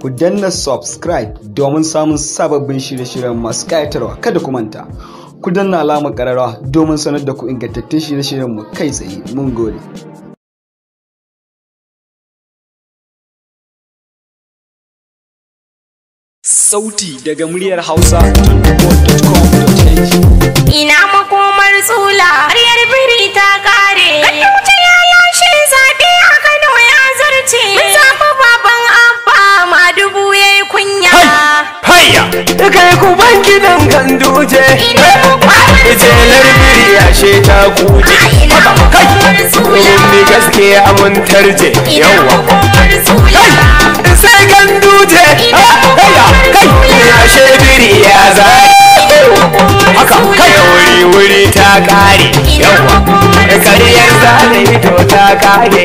ku danna subscribe domin samun sababbin shirye-shiryen masu ƙayatarwa. Kada ku manta ku danna alamar ƙararrawa domin sanar da ku ingantattun shirye-shiryen mu kai tsaye. Mun gode. Sauti daga muryar Hausa 24.com.ng. Ina makomar tsula, ƙaryar biri ta kare. Kada wuce ya lashe zaɓe a Kano ya zarce. Mun zaɓi baban Abba Madubu ya yi kunya. Hayya, kai ku ban gidan Ganduje. Jelar biri ya she ta kuje. Kai, mi gaskiya mun tarje. Yawwa. Sai Ganduje. Kai, ya she biri ya zai. Haka kai wuri ta kare. Yawwa. Kariyar zane to ta kare.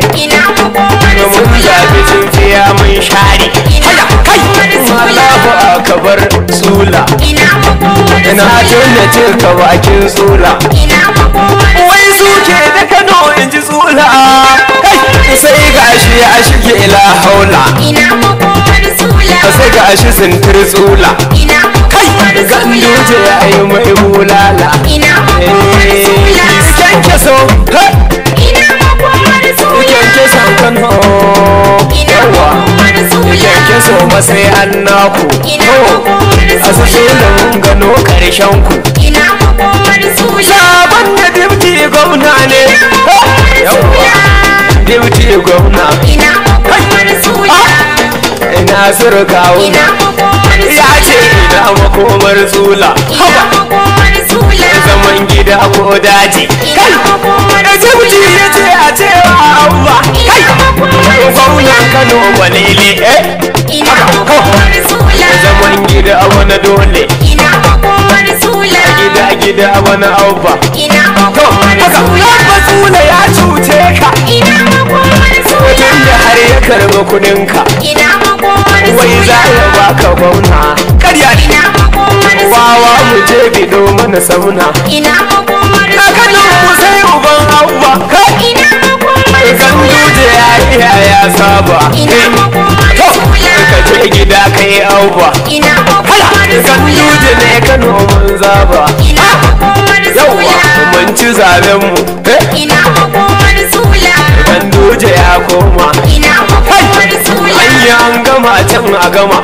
Mun zaɓi tsintsiya mun share. Haya kai. Allahu akbar sula. Ina tunne cika bakin sula. Wai suke da Kano in ji sula. Sai gashi a shige la haula. Sai gashi sintir sula. Kai Ganduje ya yi mai bulala. Kyankyaso kyankyason Kano. Yawa kyankyaso masai an naku. A su shilin gano karshen ku. Sabon da dimti gwamna ne. Yawa dimti gwamna. Ina surkawuna ya ce ina makomar tsula. Zaman gida ko daji. Kai dimti ya ce a cewa Abba. Kai gwamnan Kano walele. Zaman gida wani dole. Gida wani Abba. To haka Abba tsula ya cuce ka. Tun da har ya karɓi kuɗinka. Wai za ya baka gwamna. Karya ne. Wawa mu je bido mana sauna. Na Kano mu sai uban Abba. Ganduje ya iya ya saba. To ka je gida kai Abba. Ganduje ne Kano mun zaba. Yauwa mun ci zaben mu. Ganduje ya koma. An gama can a gama.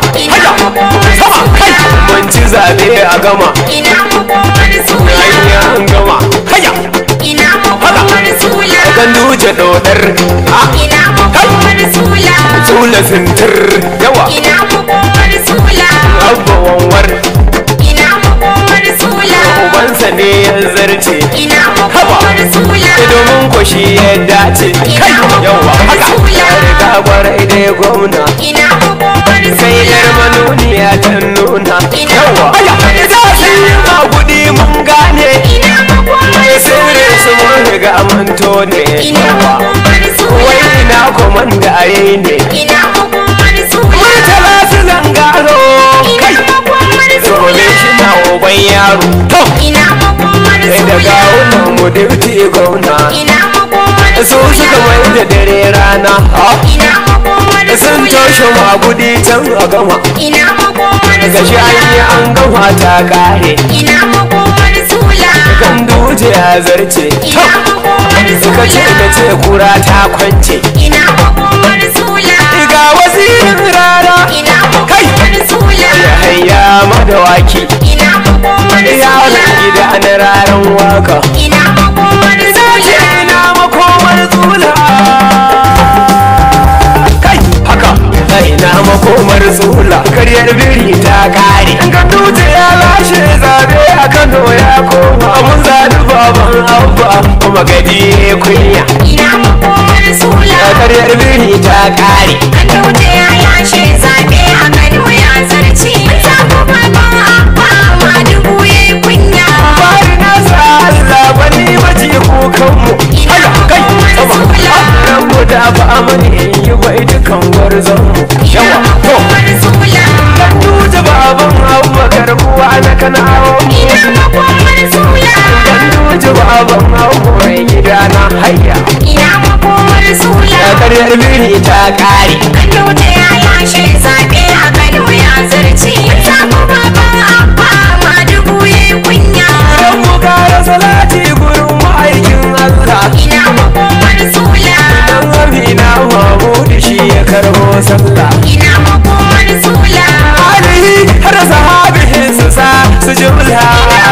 Sama kai mun ci zabe a gama. An gama. Haya. Ganduje dodar. Tsula sintir. Yawa. Abba wanwar. Ubansa ne ya zarce. Haba. Domin kwashi ya dace. Kai yawa. Haka. Riga gwarai dai gwamna. Sai yar manuniya ta nuna. Yawa. Za su yi magudi mun gane. Sirrin su mun riga manto ne. Yawa. Wai ina komanda yayi ne. Murtala su zangaro. Kai. Dole shi na uban yaro. To. Sai da gawunan mu dirti gwamna. Su suka mai da dare rana. Sun toshe magudi can a gama. Gashi an yi an gama ta kare. Ganduje ya zarce. Suka ce da ce kura ta kwance. Ga wazirin rara. Kai ya hayya madawaki. Yaron gida na raran waka. Sace ina makomar tsula. Kai haka ina makomar tsula. Karyar biri ta kare. Ganduje ya lashe zabe a Kano ya koma. Mun zaɓi baban Abba kuma gadi kunya. Karyar biri ta kare. Ganduje ya lashe zabe a Kano ya zarce. Mun zaɓi baban Abba Madubu ya yi kunya. Bari na sa Allah wani maji kukanmu. Haya kai sama. Ranmu da ba mani in yi bai dukan gwarzonmu. Yawa to. Ganduje baban Abba garkuwa na Kanawa. Ganduje baban Abba mai gida na hayya. Ina makomar tsula. Karyar biri ta sallah ina makomar sula alihi har sahabihin su sa su jumla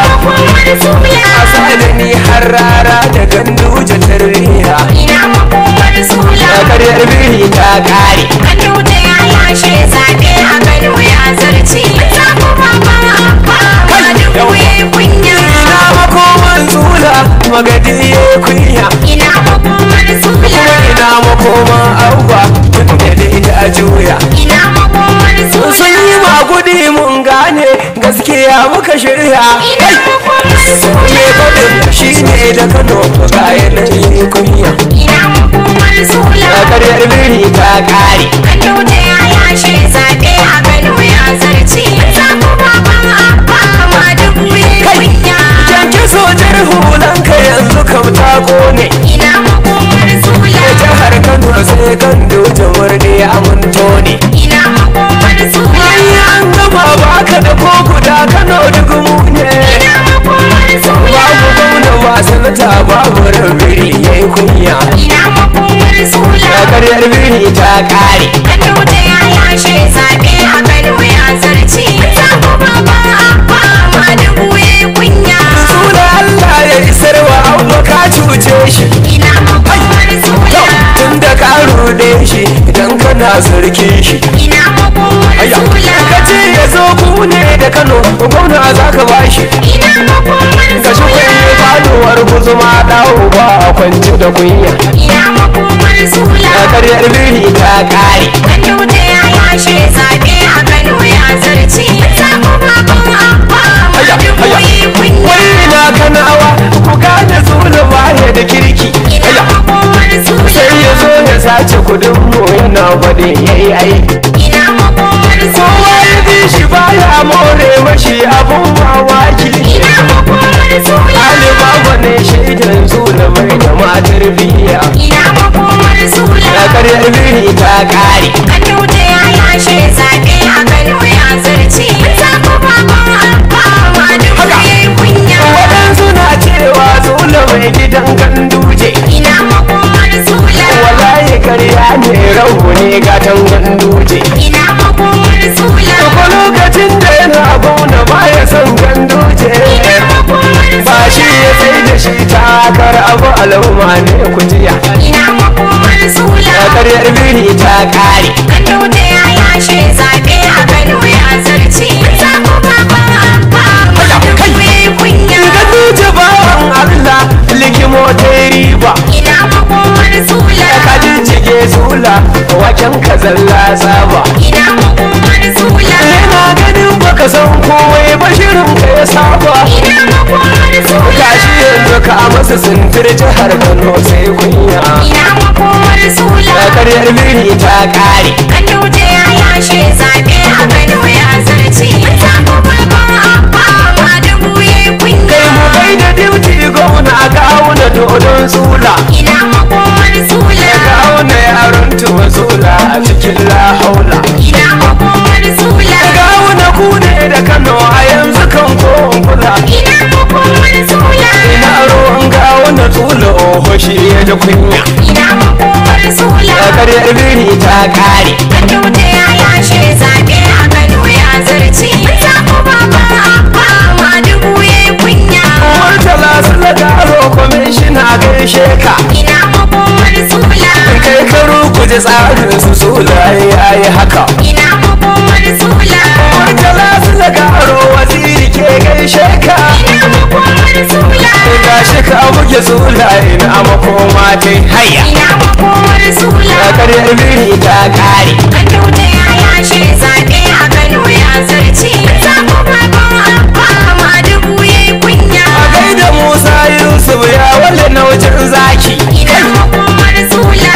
makomar sula asalini har rara da ganduje tarbiya ina makomar sula karyar biri ta kare Ganduje ya lashe zaɓe a Kano ya zarce zaɓi baban abba Madugu ya yi kunya ina makoman sula magadi ya kunya ina makomar sula ina makoman abba tun da ita juya ina makomar sun sula yi magudi mun gane gaskiya muka shirya ina makomar sula me gudun shi ne da Kano ga yanayi kunya ina makomar sula karyar biri ta kare Ganduje ya lashe zaɓe a Kano ya zarce zaɓi baban abba Madugu ya yi kunya yanke sojar hulanka yanzu kam ta kone ina makomar sula jihar Kano sai Ganduje murni aminto ne ina makomar sula an gama baka da ko guda Kano dugumu ne ina makomar sula babu gwamna ba sanata babu rabiri yayi kunya ina makomar sula karyar biri ta kare Ganduje ya lashe zaɓe a Kano ya zarce zaɓi baban abba Madugu ya yi kunya suna Allah ya isar wa abu ka cuce shi ina makomar sula tun da ka rude shi idan kana sarki shi ina makomar sula ka ce ya zo ku ne da Kano gwamna za ka bashi ina makomar ka shi sula kwanye faduwar guzuma dawo ba a kwanci da kunya ina makomar sula karyar biri ta kare Ganduje ya lashe zaɓe a Kano ya zarce zaɓi baban abba Madugu ya yi kunya wai na kanawa ku gane zula baya da kirki ina makomar sula sai ya zo ya sace kudin mu yana gwade yayi aiki ina makomar kowa sula ya bi shi baya more mashi abun mamaki ina makomar sula Ali baba ne shaidan zula mai da matar biya ina makomar sula karyar biri ta kare Ganduje ya lashe zaɓe a Kano ya zarce zaɓi baban abba Madugu ya yi kunya waɗansu na cewa zula mai gidan Ganduje ina makomar sula wallahi karya ne rahu ne gatan Ganduje ina makomar sula ko lokacin da yana bauna baya son Ganduje ina makomar ba shi ya sai da shi takar abu al'umma ne kujiya ina makomar sula karyar biri ta kare Ganduje ya lashe zaɓe a Kano ya zarce zaɓi baban abba Madugu ya yi kunya Ganduje bawan Allah likimo ta riba ina makomar sula ka jijjige zula waken ka zalla tsaba ina makomar sula yana ganin baka san komai bashirin ka ya saba ina makomar sula gashi yanzu ka masa sintir jihar Kano sai kunya ina makomar sula karyar biri ta kare Ganduje ya lashe zaɓe a Kano ya zarce zaɓi baban abba Madugu ya yi kunya kai mu kai da dimti gwamna kawuna dodon sula ina makomar sula kawuna yaron tuwa sula a cikin lahaula ina makomar sula kawuna ku ne da Kano a yanzu kan ko kula ina makomar sula ina ruwan kawuna tula oho shi ya da kunya ina makomar sula karyar biri ta kare Ganduje ya lashe zaɓe a Kano ya zarce zaɓi baban abba Madugu ya yi kunya Murtala suna garo kwamishina gaishe ka ina makomar sula kai karo kuje tsarin su sula ya yi haka ina makomar sula Murtala suna garo waziri ke gaishe ka ina makomar sula gashi ka buge sula ina makoma ta haya ina makomar sula karyar biri ta kare Ganduje ya lashe zaɓe a Kano ya zarce zaɓi baban abba Madugu ya yi kunya a gaida Musa Yusuf ya wale na wajen zaki ina makomar sula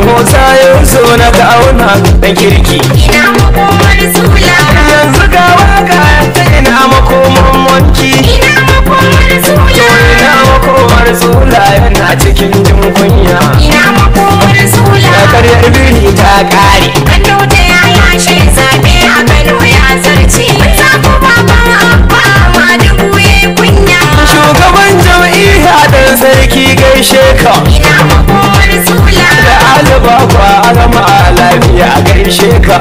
Musa Yusuf na kauna dan kirki ina makomar sula yanzu ga waka ta ina makoman wanki ina makomar sula ina makomar sula yana cikin jin kunya ina makomar sula karyar biri ta kare Ganduje ya lashe zaɓe a Kano ya zarce zaɓi baban abba Madugu ya yi kunya shugaban jam'iyya dan sarki gaishe ka ina makomar sula da alaba kwa alama lafiya gaishe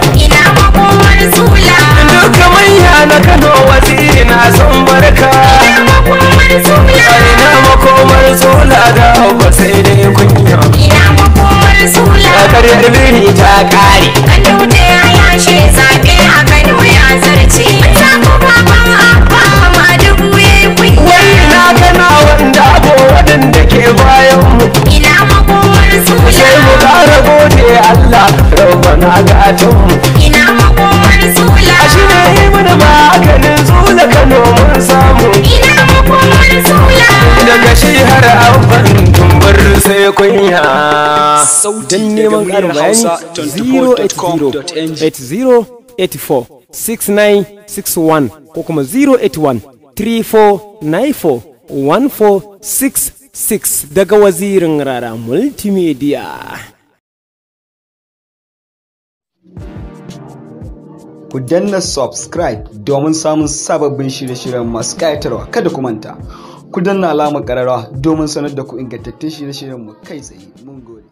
ka. ina makomar sula, Duka manya na Kano waziri na son barka. ina makomar sula, Ina makomar sula da ba sai dai kunya. ina makomar sula. Karyar biri ta kare. Kano da ya yashe zaɓe a Kano ya zarce. Mun samu baban abba ma dubu ya yi kunya. Ina kana wanda abu waɗanda ke bayan mu. Ina makomar sula, Sai mu ƙara gode Allah rabbana gatan mu. ina makomar sula, Shi ne yi mana maganin zula Kano mun samu. ina makomar sula. Daga shi har abban tumbar sai kunya. Don neman ƙarin bayani 080-80-84-6961 ko kuma 081-3494-1466 daga wazirin rara multimedia. Ku danna subscribe domin samun sababbin shirye-shiryen masu ƙayatarwa. Kada ku manta, ku danna alamar ƙararrawa domin sanar da ku ingantattun shirye-shiryen mu kai tsaye. Mun gode.